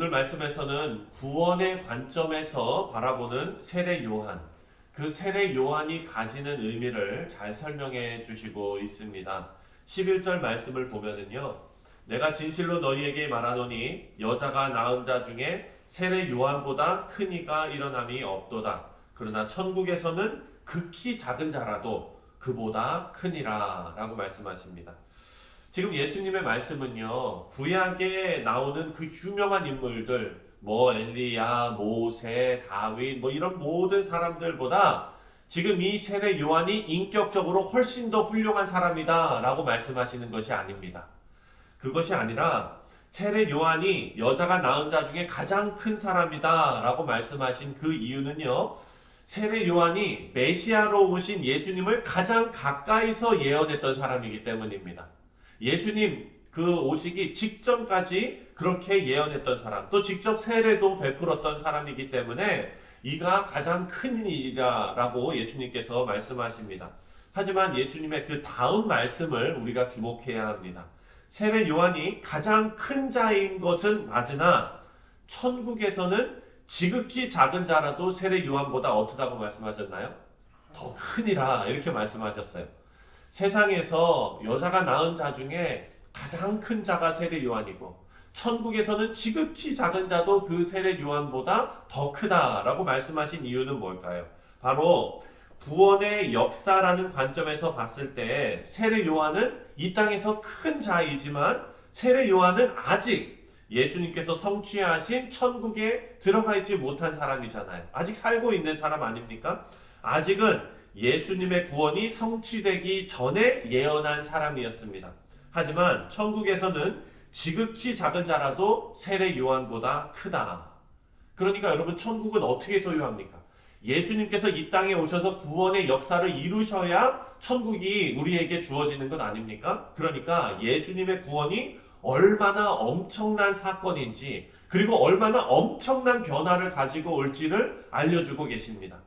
오늘 말씀에서는 구원의 관점에서 바라보는 세례 요한, 그 세례 요한이 가지는 의미를 잘 설명해 주시고 있습니다. 11절 말씀을 보면은요, 내가 진실로 너희에게 말하노니 여자가 낳은 자 중에 세례 요한보다 큰 이가 일어남이 없도다. 그러나 천국에서는 극히 작은 자라도 그보다 크니라 라고 말씀하십니다. 지금 예수님의 말씀은요, 구약에 나오는 그 유명한 인물들, 엘리야, 모세, 다윗, 이런 모든 사람들보다 지금 이 세례 요한이 인격적으로 훨씬 더 훌륭한 사람이다 라고 말씀하시는 것이 아닙니다. 그것이 아니라 세례 요한이 여자가 낳은 자 중에 가장 큰 사람이다 라고 말씀하신 그 이유는요, 세례 요한이 메시아로 오신 예수님을 가장 가까이서 예언했던 사람이기 때문입니다. 예수님 그 오시기 직전까지 그렇게 예언했던 사람, 또 직접 세례도 베풀었던 사람이기 때문에 이가 가장 큰 일이라고 예수님께서 말씀하십니다. 하지만 예수님의 그 다음 말씀을 우리가 주목해야 합니다. 세례 요한이 가장 큰 자인 것은 맞으나 천국에서는 지극히 작은 자라도 세례 요한보다 어떻다고 말씀하셨나요? 더 크니라 이렇게 말씀하셨어요. 세상에서 여자가 낳은 자 중에 가장 큰 자가 세례 요한이고 천국에서는 지극히 작은 자도 그 세례 요한보다 더 크다라고 말씀하신 이유는 뭘까요? 바로 구원의 역사라는 관점에서 봤을 때 세례 요한은 이 땅에서 큰 자이지만 세례 요한은 아직 예수님께서 성취하신 천국에 들어가 있지 못한 사람이잖아요. 아직 살고 있는 사람 아닙니까? 아직은 예수님의 구원이 성취되기 전에 예언한 사람이었습니다. 하지만 천국에서는 지극히 작은 자라도 세례 요한보다 크다. 그러니까 여러분, 천국은 어떻게 소유합니까? 예수님께서 이 땅에 오셔서 구원의 역사를 이루셔야 천국이 우리에게 주어지는 것 아닙니까? 그러니까 예수님의 구원이 얼마나 엄청난 사건인지, 그리고 얼마나 엄청난 변화를 가지고 올지를 알려주고 계십니다.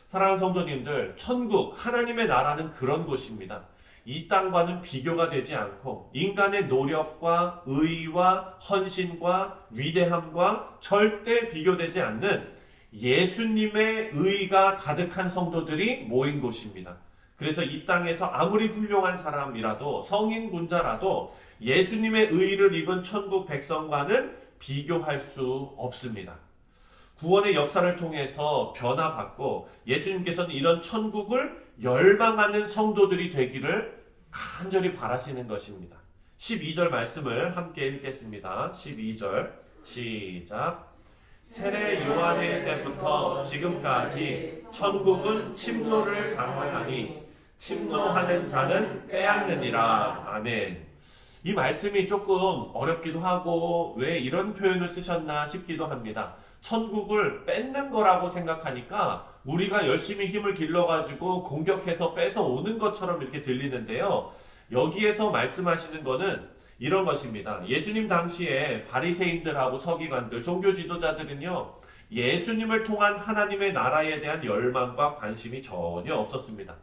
사랑하는 성도님들, 천국, 하나님의 나라는 그런 곳입니다. 이 땅과는 비교가 되지 않고 인간의 노력과 의와 헌신과 위대함과 절대 비교되지 않는 예수님의 의가 가득한 성도들이 모인 곳입니다. 그래서 이 땅에서 아무리 훌륭한 사람이라도, 성인군자라도 예수님의 의를 입은 천국 백성과는 비교할 수 없습니다. 구원의 역사를 통해서 변화받고 예수님께서는 이런 천국을 열망하는 성도들이 되기를 간절히 바라시는 것입니다. 12절 말씀을 함께 읽겠습니다. 12절 시작. 세례 요한의 때부터 지금까지 천국은 침노를 당하나니 침노하는 자는 빼앗느니라. 아멘. 이 말씀이 조금 어렵기도 하고 왜 이런 표현을 쓰셨나 싶기도 합니다. 천국을 뺏는 거라고 생각하니까 우리가 열심히 힘을 길러가지고 공격해서 뺏어오는 것처럼 이렇게 들리는데요. 여기에서 말씀하시는 거는 이런 것입니다. 예수님 당시에 바리새인들하고 서기관들, 종교 지도자들은요, 예수님을 통한 하나님의 나라에 대한 열망과 관심이 전혀 없었습니다.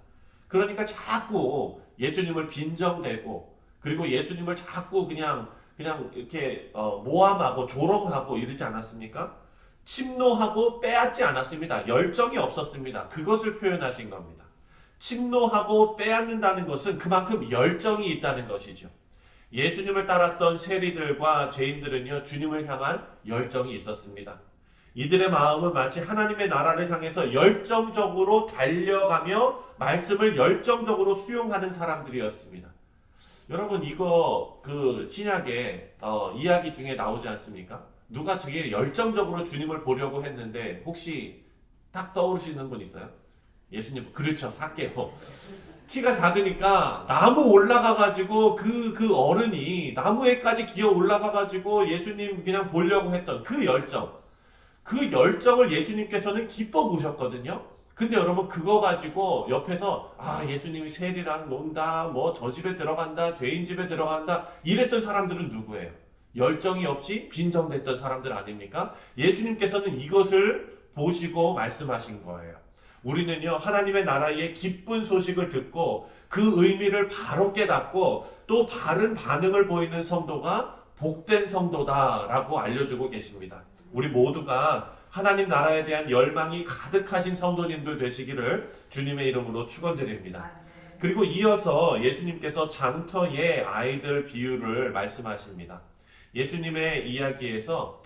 그러니까 자꾸 예수님을 빈정대고, 그리고 예수님을 자꾸 그냥 이렇게 모함하고 조롱하고 이러지 않았습니까? 침노하고 빼앗지 않았습니다. 열정이 없었습니다. 그것을 표현하신 겁니다. 침노하고 빼앗는다는 것은 그만큼 열정이 있다는 것이죠. 예수님을 따랐던 세리들과 죄인들은요, 주님을 향한 열정이 있었습니다. 이들의 마음은 마치 하나님의 나라를 향해서 열정적으로 달려가며 말씀을 열정적으로 수용하는 사람들이었습니다. 여러분, 이거 그 신약의 이야기 중에 나오지 않습니까? 누가 되게 열정적으로 주님을 보려고 했는데 혹시 딱 떠오르시는 분 있어요? 예수님, 그렇죠, 삭개오. 키가 작으니까 나무 올라가가지고 그 어른이 나무에까지 기어 올라가가지고 예수님 그냥 보려고 했던 그 열정. 그 열정을 예수님께서는 기뻐 보셨거든요. 근데 여러분, 그거 가지고 옆에서 예수님이 세리랑 논다, 저 집에 들어간다, 죄인 집에 들어간다 이랬던 사람들은 누구예요? 열정이 없이 빈정댔던 사람들 아닙니까? 예수님께서는 이것을 보시고 말씀하신 거예요. 우리는요, 하나님의 나라의 기쁜 소식을 듣고 그 의미를 바로 깨닫고 또 바른 반응을 보이는 성도가 복된 성도다라고 알려주고 계십니다. 우리 모두가 하나님 나라에 대한 열망이 가득하신 성도님들 되시기를 주님의 이름으로 축원드립니다. 그리고 이어서 예수님께서 장터의 아이들 비유를 말씀하십니다. 예수님의 이야기에서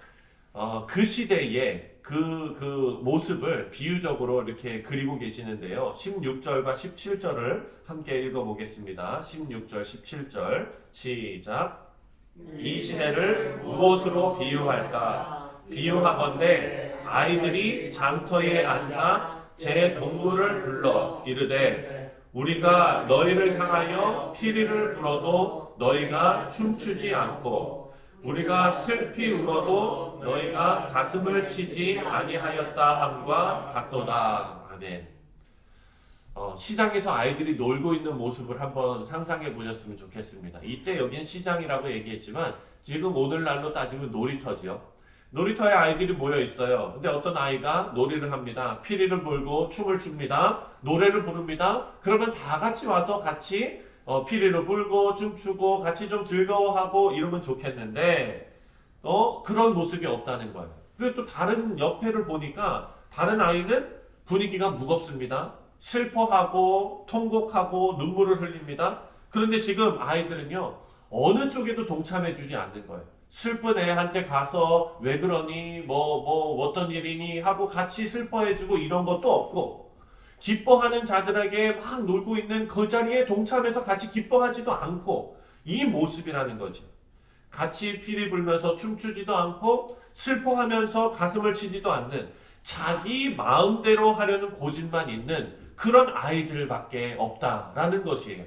그 시대의 그 모습을 비유적으로 이렇게 그리고 계시는데요. 16절과 17절을 함께 읽어보겠습니다. 16절, 17절 시작. 이 시대를 무엇으로 비유할까? 비유하건대 아이들이 장터에 앉아 제 동물을 불러 이르되 우리가 너희를 향하여 피리를 불어도 너희가 춤추지 않고 우리가 슬피 울어도 너희가 가슴을 치지 아니하였다 함과 같도다. 아멘. 시장에서 아이들이 놀고 있는 모습을 한번 상상해 보셨으면 좋겠습니다. 이때 여긴 시장이라고 얘기했지만 지금 오늘날로 따지면 놀이터지요. 놀이터에 아이들이 모여 있어요. 근데 어떤 아이가 놀이를 합니다. 피리를 불고 춤을 춥니다. 노래를 부릅니다. 그러면 다 같이 와서 같이 피리를 불고 춤추고 같이 좀 즐거워하고 이러면 좋겠는데 그런 모습이 없다는 거예요. 그리고 또 다른 옆에를 보니까 다른 아이는 분위기가 무겁습니다. 슬퍼하고 통곡하고 눈물을 흘립니다. 그런데 지금 아이들은요 어느 쪽에도 동참해주지 않는 거예요. 슬픈 애한테 가서 왜 그러니 뭐 어떤 일이니 하고 같이 슬퍼해주고 이런 것도 없고 기뻐하는 자들에게 막 놀고 있는 그 자리에 동참해서 같이 기뻐하지도 않고 이 모습이라는 거죠. 같이 피리 불면서 춤추지도 않고 슬퍼하면서 가슴을 치지도 않는 자기 마음대로 하려는 고집만 있는 그런 아이들밖에 없다라는 것이에요.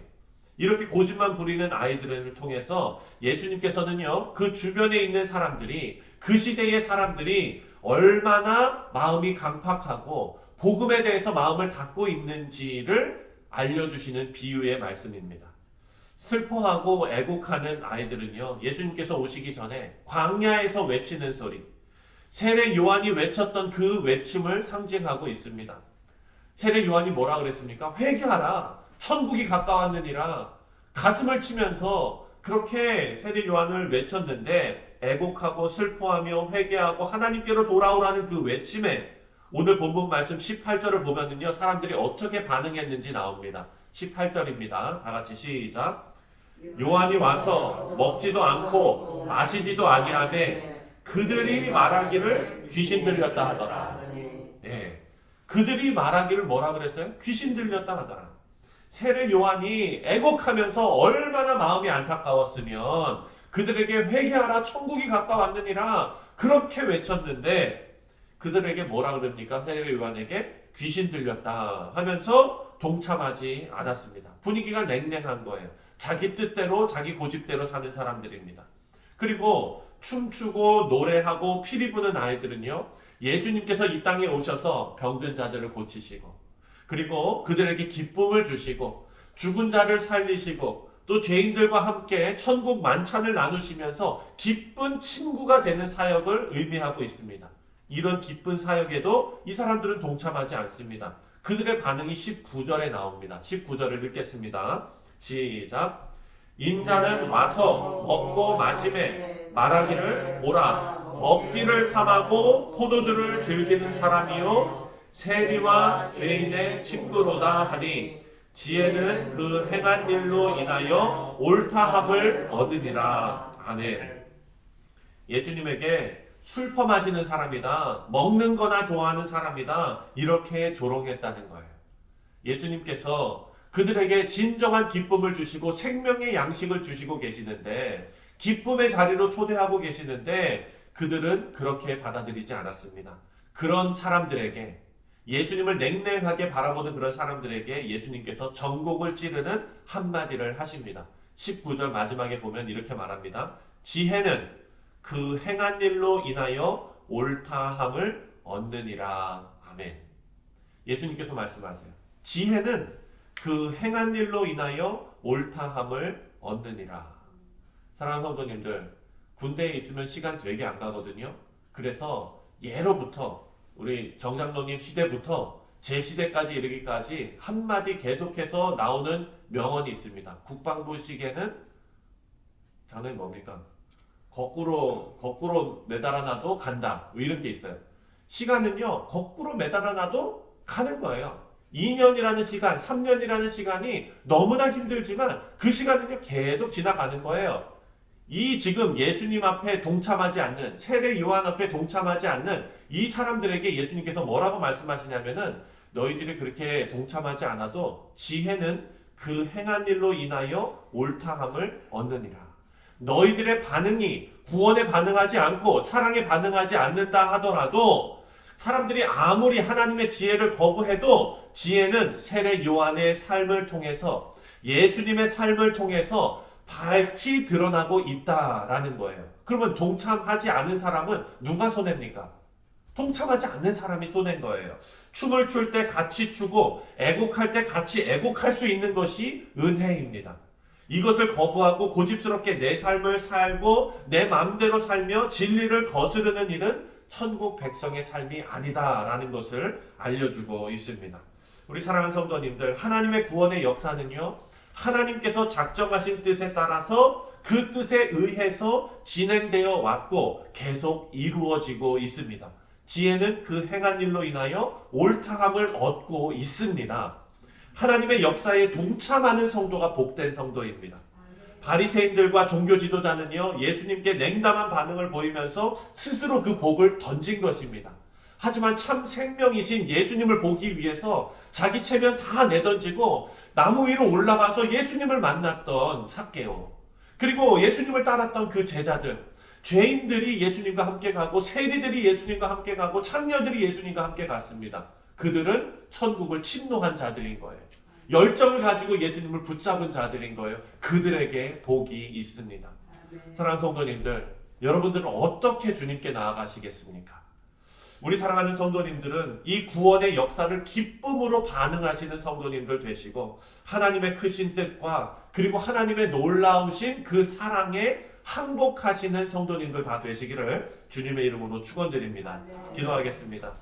이렇게 고집만 부리는 아이들을 통해서 예수님께서는요, 그 주변에 있는 사람들이, 그 시대의 사람들이 얼마나 마음이 강팍하고 복음에 대해서 마음을 닫고 있는지를 알려주시는 비유의 말씀입니다. 슬퍼하고 애곡하는 아이들은요, 예수님께서 오시기 전에 광야에서 외치는 소리, 세례 요한이 외쳤던 그 외침을 상징하고 있습니다. 세례 요한이 뭐라 그랬습니까? 회개하라. 천국이 가까웠느니라. 가슴을 치면서 그렇게 세례 요한을 외쳤는데 애곡하고 슬퍼하며 회개하고 하나님께로 돌아오라는 그 외침에 오늘 본문 말씀 18절을 보면은요, 사람들이 어떻게 반응했는지 나옵니다. 18절입니다. 다 같이 시작. 요한이 와서 먹지도 않고 마시지도 아니하되 그들이 말하기를 귀신 들렸다 하더라. 예. 그들이 말하기를 뭐라 그랬어요? 귀신 들렸다 하더라. 세례 요한이 애곡하면서 얼마나 마음이 안타까웠으면 그들에게 회개하라 천국이 가까웠느니라 그렇게 외쳤는데 그들에게 뭐라 그럽니까? 세례 요한에게 귀신 들렸다 하면서 동참하지 않았습니다. 분위기가 냉랭한 거예요. 자기 뜻대로 자기 고집대로 사는 사람들입니다. 그리고 춤추고 노래하고 피리 부는 아이들은요, 예수님께서 이 땅에 오셔서 병든 자들을 고치시고 그리고 그들에게 기쁨을 주시고 죽은 자를 살리시고 또 죄인들과 함께 천국 만찬을 나누시면서 기쁜 친구가 되는 사역을 의미하고 있습니다. 이런 기쁜 사역에도 이 사람들은 동참하지 않습니다. 그들의 반응이 19절에 나옵니다. 19절을 읽겠습니다. 시작. 인자는 와서 먹고 마시매 말하기를 보라 먹기를 탐하고 포도주를 즐기는 사람이요 세리와 죄인의 친구로다 하니 지혜는 그 행한 일로 인하여 옳다함을 얻으니라. 아멘. 예수님에게 술 퍼마시는 사람이다, 먹는 거나 좋아하는 사람이다, 이렇게 조롱했다는 거예요. 예수님께서 그들에게 진정한 기쁨을 주시고 생명의 양식을 주시고 계시는데 기쁨의 자리로 초대하고 계시는데 그들은 그렇게 받아들이지 않았습니다. 그런 사람들에게 예수님을 냉랭하게 바라보는 그런 사람들에게 예수님께서 전곡을 찌르는 한마디를 하십니다. 19절 마지막에 보면 이렇게 말합니다. 지혜는 그 행한 일로 인하여 옳다함을 얻느니라. 아멘. 예수님께서 말씀하세요. 지혜는 그 행한 일로 인하여 옳다함을 얻느니라. 사랑하는 성도님들, 군대에 있으면 시간 되게 안 가거든요. 그래서 예로부터 우리 정장로님 시대부터 제 시대까지 이르기까지 한마디 계속해서 나오는 명언이 있습니다. 국방부 시계는 장르이 뭡니까? 거꾸로 매달아 놔도 간다. 뭐 이런 게 있어요. 시간은요, 거꾸로 매달아 놔도 가는 거예요. 2년이라는 시간, 3년이라는 시간이 너무나 힘들지만 그 시간은요, 계속 지나가는 거예요. 이 지금 예수님 앞에 동참하지 않는, 세례 요한 앞에 동참하지 않는 이 사람들에게 예수님께서 뭐라고 말씀하시냐면은 너희들이 그렇게 동참하지 않아도 지혜는 그 행한 일로 인하여 옳다함을 얻느니라. 너희들의 반응이 구원에 반응하지 않고 사랑에 반응하지 않는다 하더라도 사람들이 아무리 하나님의 지혜를 거부해도 지혜는 세례 요한의 삶을 통해서 예수님의 삶을 통해서 밝히 드러나고 있다라는 거예요. 그러면 동참하지 않은 사람은 누가 손해입니까? 동참하지 않는 사람이 손해인 거예요. 춤을 출 때 같이 추고 애곡할 때 같이 애곡할 수 있는 것이 은혜입니다. 이것을 거부하고 고집스럽게 내 삶을 살고 내 마음대로 살며 진리를 거스르는 일은 천국 백성의 삶이 아니다라는 것을 알려주고 있습니다. 우리 사랑하는 성도님들, 하나님의 구원의 역사는요, 하나님께서 작정하신 뜻에 따라서 그 뜻에 의해서 진행되어 왔고 계속 이루어지고 있습니다. 지혜는 그 행한 일로 인하여 옳다함을 얻고 있습니다. 하나님의 역사에 동참하는 성도가 복된 성도입니다. 바리새인들과 종교 지도자는요, 예수님께 냉담한 반응을 보이면서 스스로 그 복을 던진 것입니다. 하지만 참 생명이신 예수님을 보기 위해서 자기 체면 다 내던지고 나무 위로 올라가서 예수님을 만났던 삭개오, 그리고 예수님을 따랐던 그 제자들, 죄인들이 예수님과 함께 가고 세리들이 예수님과 함께 가고 창녀들이 예수님과 함께 갔습니다. 그들은 천국을 침노한 자들인 거예요. 열정을 가지고 예수님을 붙잡은 자들인 거예요. 그들에게 복이 있습니다. 사랑하는 성도님들, 여러분들은 어떻게 주님께 나아가시겠습니까? 우리 사랑하는 성도님들은 이 구원의 역사를 기쁨으로 반응하시는 성도님들 되시고 하나님의 크신 뜻과 그리고 하나님의 놀라우신 그 사랑에 항복하시는 성도님들 다 되시기를 주님의 이름으로 축원드립니다. 기도하겠습니다.